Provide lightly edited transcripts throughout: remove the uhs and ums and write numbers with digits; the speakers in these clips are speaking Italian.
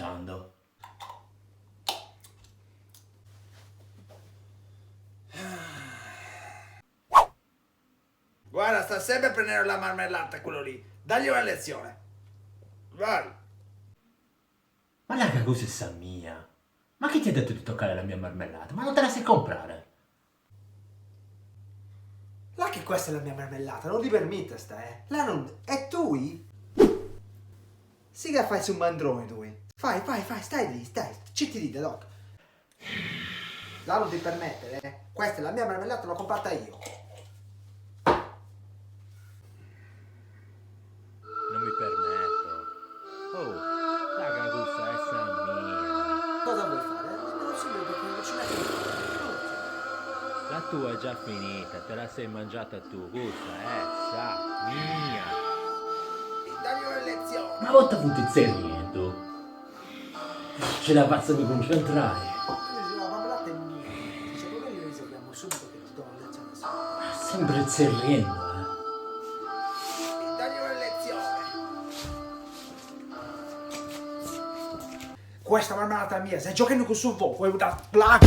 mangiando? Guarda, sta sempre a prendere la marmellata quello lì. Dagli una lezione. Vai. Ma raga, cosa sa mia? Ma chi ti ha detto di toccare la mia marmellata? Ma non te la sai comprare? Là che questa è la mia marmellata, non ti permette sta, eh. Là non... E tu? Sì che fai su un mandrone tu. Fai, stai lì, citti lì, doc. Là non ti permette, eh. Questa è la mia marmellata, l'ho comprata io. Non mi permetto. Oh, raga, questa è sa mia. Cosa vuoi fare? Non si vede perché non ci metti. La tua è già finita, te la sei mangiata tu, questa è sa mia. Dagli una lezione. Ma volta avuto stai riendo? Ce la faccio mi concentrare. La marmellata è mia. Se non io risolviamo subito che ti do una lezione. Sempre stai riendo, Dagli una lezione. Questa marmellata è mia, stai giocando con suo fuoco, vuoi da placa?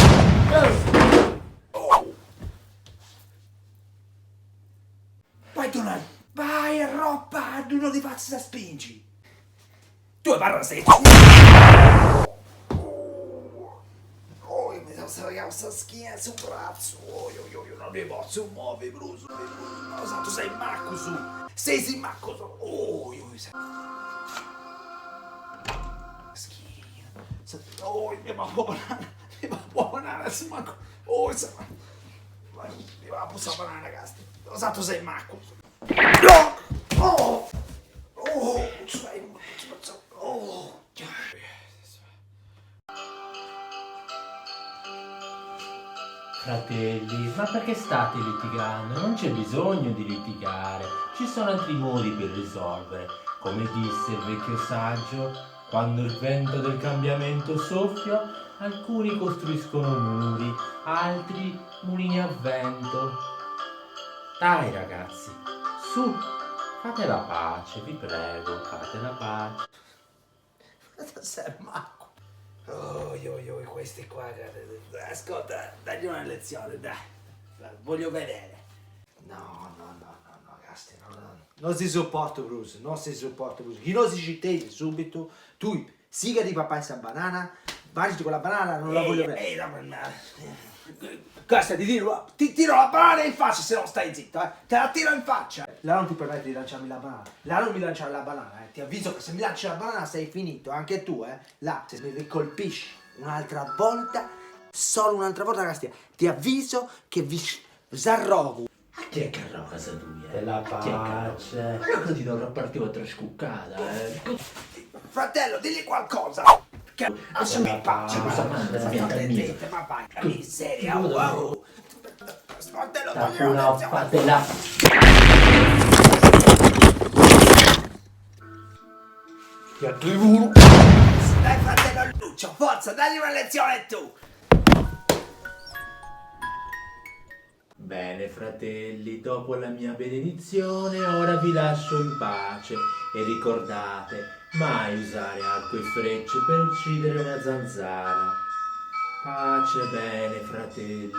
Vai Donald, vai a roba, tu non ti faccio da spingi. Tu parla sei. Oh, mi sono sagato sta schiena sul braccio. Io non mi posso muovere, Bruce. No, tu sei macco su. Sei macco su. Oh, io mi sento. Schiena. Oh, mi va buona. Mi va buona, si manco. Oh, mi va buona banana, cazzo. Tu sei macco. Oh, oh, sei. Oh, Fratelli, ma perché state litigando? Non c'è bisogno di litigare, ci sono altri modi per risolvere. Come disse il vecchio saggio, quando il vento del cambiamento soffia, alcuni costruiscono muri, altri mulini a vento. Dai ragazzi, su, fate la pace, vi prego, fate la pace. sei macco. Oh, questi qua. Ascolta, dagli una lezione, dai. Voglio vedere. No, Gasti, no. Non si sopporta, Bruce, non si sopporta, Bruce. Chi non si ci tesi subito, tu, siga di papà questa banana, mangi quella banana, non la voglio vedere. Cazzo, ti tiro la banana in faccia se non stai zitto, eh. Te la tiro in faccia. Là non ti permette di lanciarmi la banana. Là non mi lanciare la banana, eh. Ti avviso che se mi lanci la banana sei finito, anche tu, eh. Là, se mi ricolpisci un'altra volta, solo un'altra volta, Castia, ti avviso che vi s'arrogo. A chi è che arroga casa tua? Te la pace. Ma io continuo a partire tra scuccata, Fratello, digli qualcosa. Che lasciami in pace, ma vai, che miseria, wow. Fratello, voglio una lezione. fatela. Dai fratello Lucio, forza, dagli una lezione tu. Bene fratelli, dopo la mia benedizione ora vi lascio in pace e ricordate, mai usare arco e frecce per uccidere una zanzara. Pace bene fratelli.